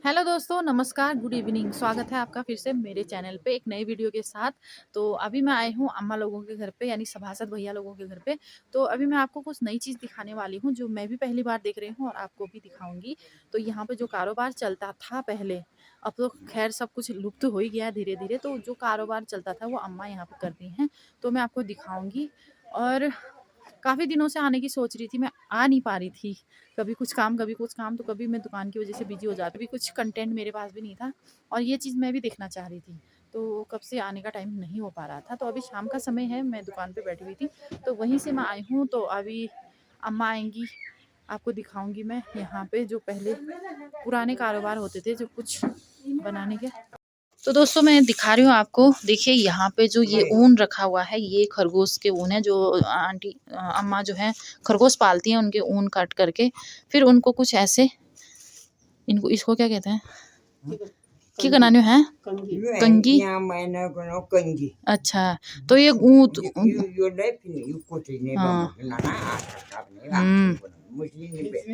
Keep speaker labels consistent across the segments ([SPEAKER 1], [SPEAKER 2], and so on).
[SPEAKER 1] Hello दोस्तों, नमस्कार, good evening. स्वागत है आपका फिर से मेरे चैनल पे एक नई वीडियो के साथ। तो अभी मैं आई हूँ अम्मा लोगों के घर पे, यानी सभासद भैया लोगों के घर पे। तो अभी मैं आपको कुछ नई चीज़ दिखाने वाली हूँ जो मैं भी पहली बार देख रही हूँ और आपको भी दिखाऊंगी। तो यहाँ पे जो कारोबार चलता था पहले, अब तो खैर सब कुछ लुप्त हो ही गया धीरे धीरे। तो जो कारोबार चलता था वो अम्मा यहाँ पे करती हैं, तो मैं आपको दिखाऊंगी। और काफ़ी दिनों से आने की सोच रही थी, मैं आ नहीं पा रही थी। कभी कुछ काम, कभी कुछ काम, तो कभी मैं दुकान की वजह से बिजी हो जाती, कभी कुछ कंटेंट मेरे पास भी नहीं था और ये चीज़ मैं भी देखना चाह रही थी। तो कब से आने का टाइम नहीं हो पा रहा था। तो अभी शाम का समय है, मैं दुकान पे बैठी हुई थी, तो वहीं से मैं आई हूँ। तो अभी अम्मा आएंगी, आपको दिखाऊंगी मैं यहाँ पे जो पहले पुराने कारोबार होते थे, जो कुछ बनाने के। तो दोस्तों मैं दिखा रही हूँ आपको, देखिए यहाँ पे जो ये ऊन रखा हुआ है, ये खरगोश के ऊन है। जो आंटी अम्मा जो है खरगोश पालती हैं, उनके ऊन काट करके फिर उनको कुछ ऐसे, इनको इसको क्या कहते हैं, की बनाने है कंगी।
[SPEAKER 2] कंगी।
[SPEAKER 1] अच्छा, तो ये ऊत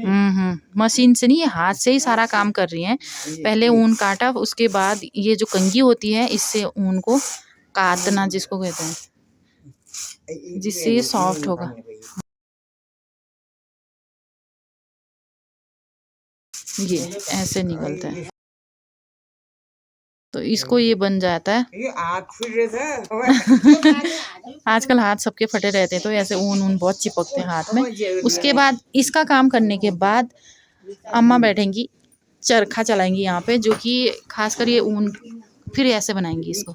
[SPEAKER 1] हाँ। मशीन से नहीं, ये हाथ से ही सारा काम कर रही हैं। पहले ऊन काटा, उसके बाद ये जो कंगी होती है, इससे ऊन को काटना जिसको कहते हैं, जिससे ये सॉफ्ट होगा। ये ऐसे निकलता है, तो इसको ये बन जाता है। आजकल हाथ सबके फटे रहते हैं, तो ऐसे ऊन बहुत चिपकते हैं हाथ में। उसके बाद इसका काम करने के बाद अम्मा बैठेंगी, चरखा चलाएंगी यहाँ पे, जो कि खासकर ये ऊन फिर ऐसे बनाएंगी इसको।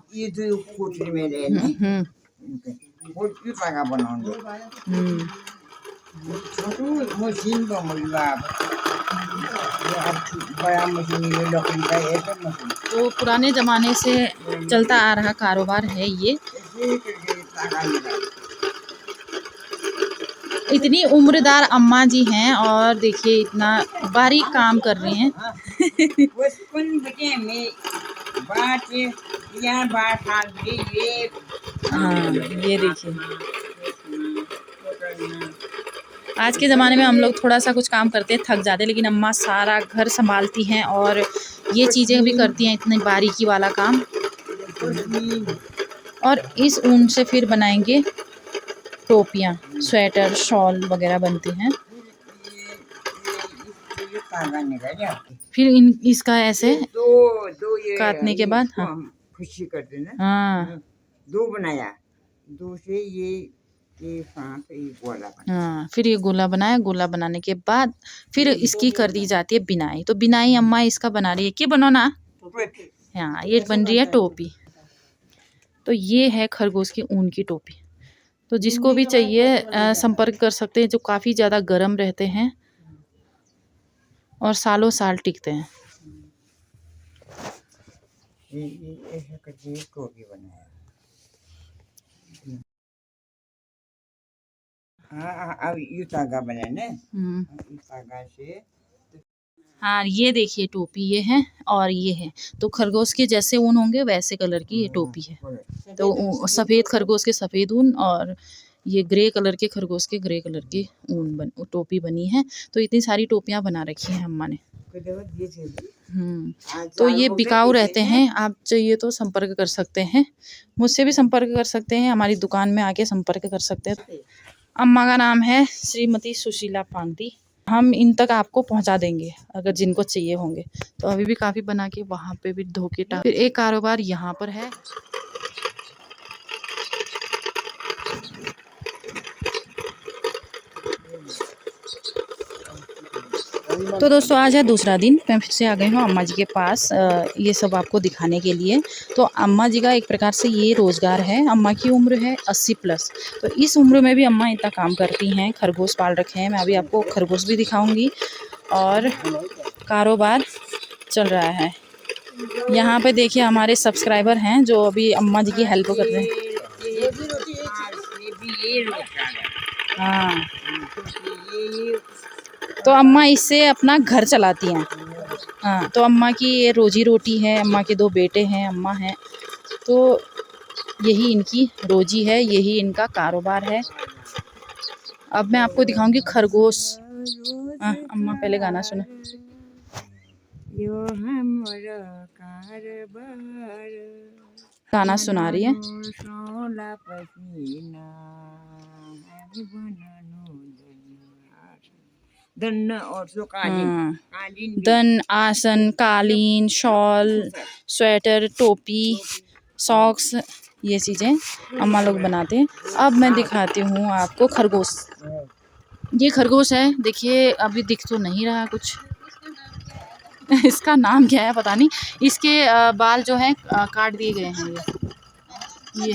[SPEAKER 2] मशीन बड़ा मशीन
[SPEAKER 1] तो पुराने ज़माने से चलता आ रहा कारोबार है ये। इतनी उम्रदार अम्मा जी हैं और देखिए इतना बारीक काम कर रही हैं। हाँ, ये देखिए, आज के ज़माने में हम लोग थोड़ा सा कुछ काम करते हैं, थक जाते हैं, लेकिन अम्मा सारा घर संभालती हैं और ये चीज़ें भी करती हैं, इतनी बारीकी वाला काम। और इस ऊन से फिर बनाएंगे टोपियाँ, स्वेटर, शॉल वगैरह बनते हैं। फिर इसका ऐसे काटने के बाद, हाँ
[SPEAKER 2] खुशी करते ना,
[SPEAKER 1] हाँ
[SPEAKER 2] दो बनाया, दो से ये गोला बना।
[SPEAKER 1] हाँ, फिर ये गोला बनाया। गोला बनाने के बाद फिर इसकी कर दी जाती है बिनाई। तो बिनाई अम्मा इसका बना रही है, क्या बनो ना। हाँ, ये बन रही है टोपी। तो ये है खरगोश की ऊन की टोपी। तो जिसको भी चाहिए संपर्क कर सकते हैं, जो काफ़ी ज़्यादा गर्म रहते हैं और सालों साल टिकते हैं।
[SPEAKER 2] टोपी बनाया। हाँ, अब ये धागा बना ना, धागा से।
[SPEAKER 1] हाँ, ये देखिए टोपी ये है और ये है, तो खरगोश के जैसे ऊन होंगे वैसे कलर की ये टोपी है। तो सफ़ेद खरगोश के सफ़ेद ऊन और ये ग्रे कलर के खरगोश के ग्रे कलर की टोपी बनी है। तो इतनी सारी टोपियाँ बना रखी हैं अम्मा ने। तो ये बिकाऊ रहते हैं, आप चाहिए तो संपर्क कर सकते हैं, मुझसे भी संपर्क कर सकते हैं, हमारी दुकान में आके संपर्क कर सकते हैं। अम्मा का नाम है श्रीमती सुशीला पांती। हम इन तक आपको पहुंचा देंगे अगर जिनको चाहिए होंगे। तो अभी भी काफ़ी बना के वहाँ पे भी धोके टाँग। फिर एक कारोबार यहाँ पर है। तो दोस्तों आज है दूसरा दिन, मैं फिर से आ गई हूँ अम्मा जी के पास ये सब आपको दिखाने के लिए। तो अम्मा जी का एक प्रकार से ये रोज़गार है। अम्मा की उम्र है 80 प्लस, तो इस उम्र में भी अम्मा इतना काम करती हैं। खरगोश पाल रखे हैं, मैं अभी आपको खरगोश भी दिखाऊंगी और कारोबार चल रहा है। यहाँ पे देखिए हमारे सब्सक्राइबर हैं जो अभी अम्मा जी की हेल्प कर रहे हैं। हाँ, तो अम्मा इससे अपना घर चलाती हैं। हाँ, तो अम्मा की ये रोजी रोटी है। अम्मा के 2 बेटे हैं, अम्मा हैं, तो यही इनकी रोजी है, यही इनका कारोबार है। अब मैं आपको दिखाऊंगी खरगोश। अम्मा पहले गाना सुना।
[SPEAKER 2] यो हाम्रो कारबार
[SPEAKER 1] गाना सुना रही है।
[SPEAKER 2] बनानु सोला पसीना हामी बनानु दन्न और जो कालीन कालीन भी
[SPEAKER 1] दन, आसन, कालीन, शॉल, स्वेटर, टोपी, सॉक्स, ये चीज़ें अम्मा लोग बनाते हैं। अब मैं दिखाती हूँ आपको खरगोश। ये खरगोश है, देखिए अभी दिख तो नहीं रहा कुछ। इसका नाम क्या है पता नहीं। इसके बाल जो हैं काट दिए गए हैं। ये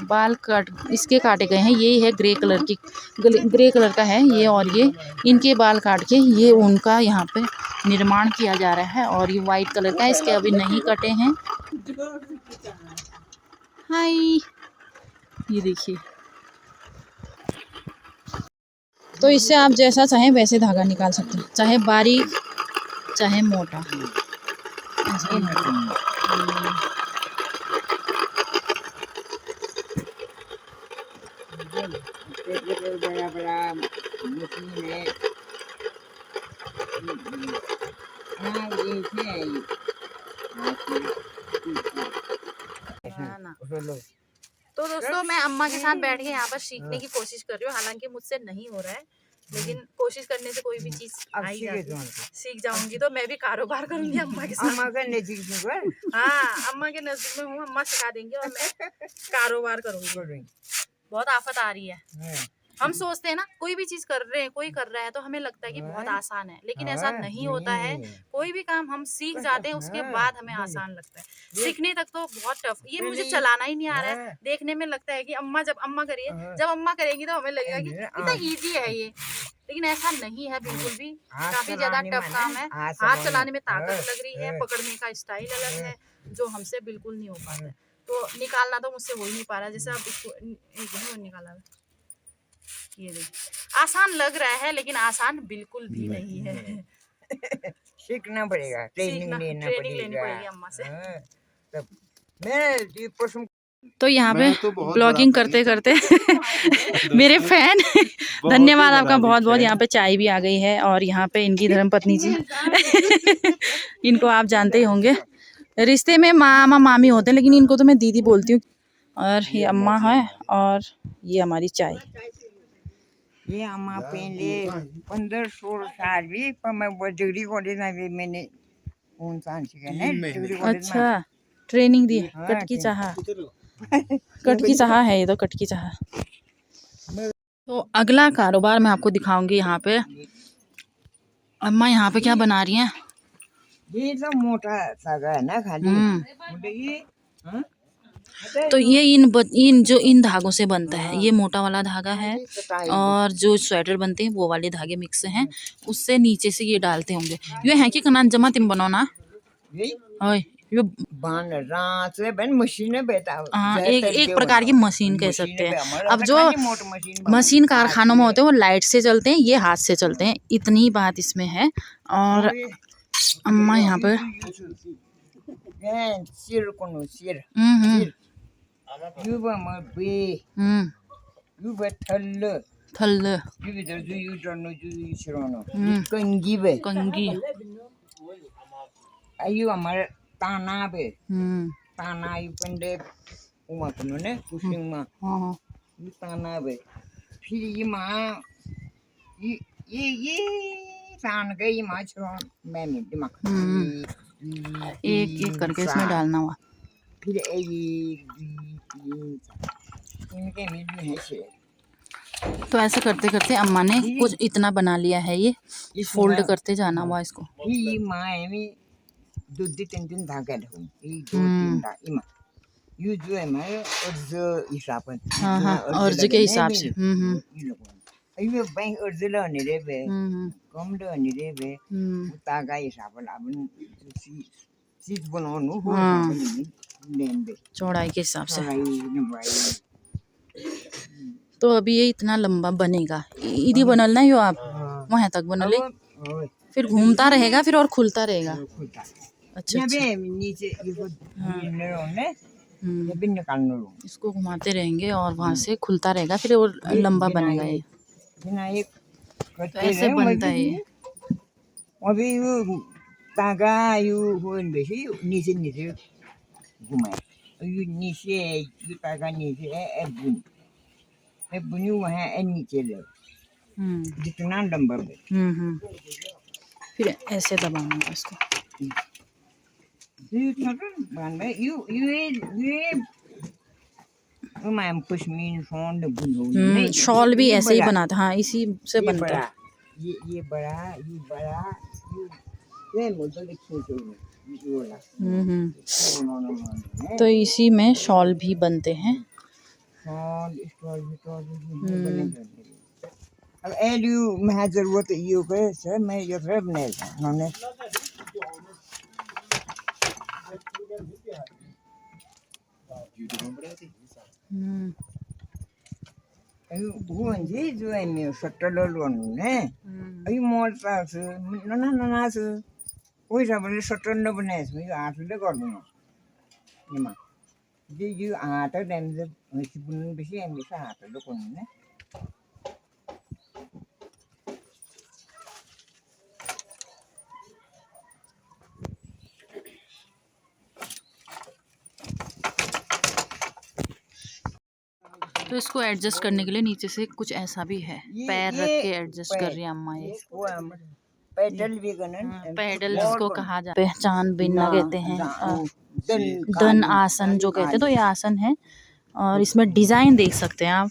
[SPEAKER 1] बाल काट इसके काटे गए हैं। ये है ग्रे कलर की, ग्रे कलर का है ये, और ये इनके बाल काट के ये उनका यहाँ पे निर्माण किया जा रहा है। और ये वाइट कलर का है, इसके अभी नहीं कटे हैं। हाय, ये देखिए। तो इससे आप जैसा चाहें वैसे धागा निकाल सकते हैं, चाहे बारीक चाहे मोटा।
[SPEAKER 2] बड़ा बड़ा मशीन है। हाँ ये है
[SPEAKER 1] ना। तो दोस्तों मैं अम्मा के साथ बैठ के यहाँ पर सीखने की कोशिश कर रही हूँ। हालांकि मुझसे नहीं हो रहा है, लेकिन कोशिश करने से कोई भी चीज आ ही जाती है। सीख जाऊंगी तो मैं भी कारोबार करूंगी अम्मा के साथ।
[SPEAKER 2] अम्मा के नजदीक में
[SPEAKER 1] हाँ, अम्मा के नजदीक में हूँ, अम्मा सिखा देंगे और मैं कारोबार करूंगी। बहुत आफत आ रही है। हम सोचते हैं ना, कोई भी चीज कर रहे हैं, कोई कर रहा है तो हमें लगता है कि बहुत आसान है, लेकिन ऐसा नहीं होता है। कोई भी काम हम सीख जाते हैं उसके बाद हमें आसान लगता है। सीखने तक तो बहुत टफ। ये मुझे चलाना ही नहीं आ रहा है। देखने में लगता है कि अम्मा जब अम्मा करिए, जब अम्मा करेंगी तो हमें लगेगा कि इतना ईजी है ये, लेकिन ऐसा नहीं है बिल्कुल भी। काफी ज्यादा टफ काम है। हाथ चलाने में ताकत लग रही है, पकड़ने का स्टाइल अलग है जो हमसे बिल्कुल नहीं हो पाता है। तो निकालना तो मुझसे हो ही नहीं पा रहा। जैसे अब इसको निकाला, ये देखिए आसान लग रहा है लेकिन आसान बिल्कुल भी नहीं है।
[SPEAKER 2] सीखना पड़ेगा, ट्रेनिंग लेनी
[SPEAKER 1] पड़ेगी अम्मा से।
[SPEAKER 2] तब मैं
[SPEAKER 1] तो यहाँ पे ब्लॉगिंग करते करते मेरे फैन धन्यवाद आपका बहुत बहुत। यहाँ पे चाय भी आ गई है और यहाँ पे इनकी धर्मपत्नी जी इनको आप जानते ही होंगे, रिश्ते में मामा मामी होते हैं लेकिन इनको तो मैं दीदी बोलती हूँ। और ये अम्मा है और ये हमारी चाय।
[SPEAKER 2] ये अम्मा पहले 15-16 साल भी पर मैं वो डिग्री कॉलेज में मैंने कौन सा डिग्री कॉलेज।
[SPEAKER 1] अच्छा, ट्रेनिंग दी। कटकी चाह, कटकी चाह है ये तो, कटकी चाह। तो अगला कारोबार मैं आपको दिखाऊंगी। यहाँ पे अम्मा यहाँ पे क्या बना रही हैं।
[SPEAKER 2] ये तो मोटा धागा है ना खाली।
[SPEAKER 1] तो ये इन धागों से बनता है। ये मोटा वाला धागा है और जो स्वेटर बनते हैं वो वाले धागे मिक्स हैं, उससे नीचे से ये डालते होंगे। ये है कि कनान जमा तिम बनो ना ये
[SPEAKER 2] बन रात से बन मशीन बेटा।
[SPEAKER 1] हाँ, एक प्रकार की मशीन कह सकते हैं। अब जो मशीन कारखानों में होते हैं वो लाइट से चलते हैं, ये हाथ से चलते हैं। इतनी बात इसमें है। और अम्मा यहाँ पर
[SPEAKER 2] सिर को सिर
[SPEAKER 1] कंगी
[SPEAKER 2] ayu amar tanah be tanah ayu pendek umat penuh ne pusing mah ini tanah be फिर ये माँ ये सान के ये माँ छोड़ मैं दिमाग
[SPEAKER 1] एक एक करके इसमें डालना हुआ।
[SPEAKER 2] फिर इनके मिली है से।
[SPEAKER 1] तो ऐसे करते करते अम्मा ने कुछ इतना बना लिया है। ये फोल्ड करते जाना हुआ इसको।
[SPEAKER 2] ये माँ है 2-3 धागे हूँ, ये 2-3 धागे ये जो है मैं अर्ज हिसाब से।
[SPEAKER 1] हाँ, अर्ज के हिसाब से।
[SPEAKER 2] ये बैंक अर्ज लाने रे बे, कम लाने रे बे, तागा हिसाब से लाभन चीज बनाने हो लेन बे।
[SPEAKER 1] चौड़ाई के हिसाब से। तो अभी ये इतना लंबा बनेगा, इधी बनलना यो आप वहाँ तक बनले, फिर घूमता रहेगा फिर और खुलता रहेगा। अच्छा
[SPEAKER 2] नीचे
[SPEAKER 1] इसको घुमाते रहेंगे और वहाँ से खुलता रहेगा फिर और लंबा बनेगा। ये तो ऐसे बनता है।
[SPEAKER 2] अभी तागा यू होन बेसी नीचे नीचे घुमाए यू नीचे यू तागा नीचे एबुन यू वहाँ नीचे ले जितना लंबा है
[SPEAKER 1] फिर ऐसे दबाना है इसको।
[SPEAKER 2] यू बांध में यू मैं पश्मीन शॉल बुनो
[SPEAKER 1] शॉल भी ऐसे ही बनाता, हाँ इसी से बनता है।
[SPEAKER 2] ये बड़ा ये मुझे लिखी
[SPEAKER 1] तो इसी में शॉल भी बनते हैं।
[SPEAKER 2] अब एलियो में जरूरत ये है सर मैं ये रब नहीं नॉने वो जी जो है मैं शटल लोन ने अभी मोर सास ना से कोई सब ने शटल न बनाए इसमें आठ ले कर दूँगा ये माँ जी आठ टाइम से बुन बेसी हम बेसा आठ लो कौन ने
[SPEAKER 1] तो इसको एडजस्ट करने के लिए नीचे से कुछ ऐसा भी है, पैर रख के एडजस्ट कर रही है अम्मा। ये
[SPEAKER 2] पैडल भी
[SPEAKER 1] पैडल जिसको कहा जाता है, पहचान बिन्ना कहते हैं, धन आसन जो कहते हैं। तो ये आसन है और इसमें डिजाइन देख सकते हैं आप,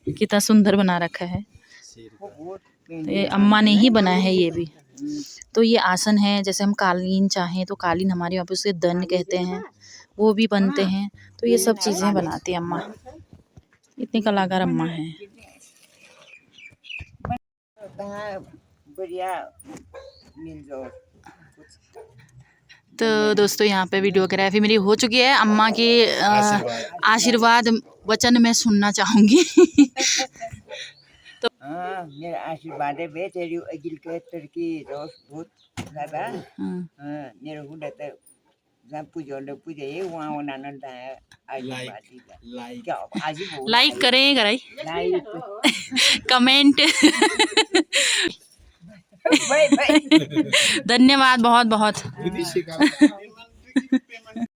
[SPEAKER 1] कितना सुंदर बना रखा है। तो ये अम्मा ने ही बनाया है ये भी। तो ये आसन है, जैसे हम कालीन चाहें तो कालीन हमारे यहाँ पे उसे दन कहते हैं, वो भी बनते हैं। तो ये सब चीज़ें बनाती है अम्मा, इतनी कलाकार अम्मा हैं। तो दोस्तों यहाँ पे वीडियोग्राफी मेरी हो चुकी है। अम्मा के आशीर्वाद वचन मैं सुनना चाहूँगी।
[SPEAKER 2] तो मेरा आशीर्वाद है बे तेरी अगिल के तरकी रोज बहुत ज़्यादा मेरे को देते जब पूजे ये वहाँ नंदा है
[SPEAKER 1] लाइक करें कराई कमेंट धन्यवाद बहुत बहुत।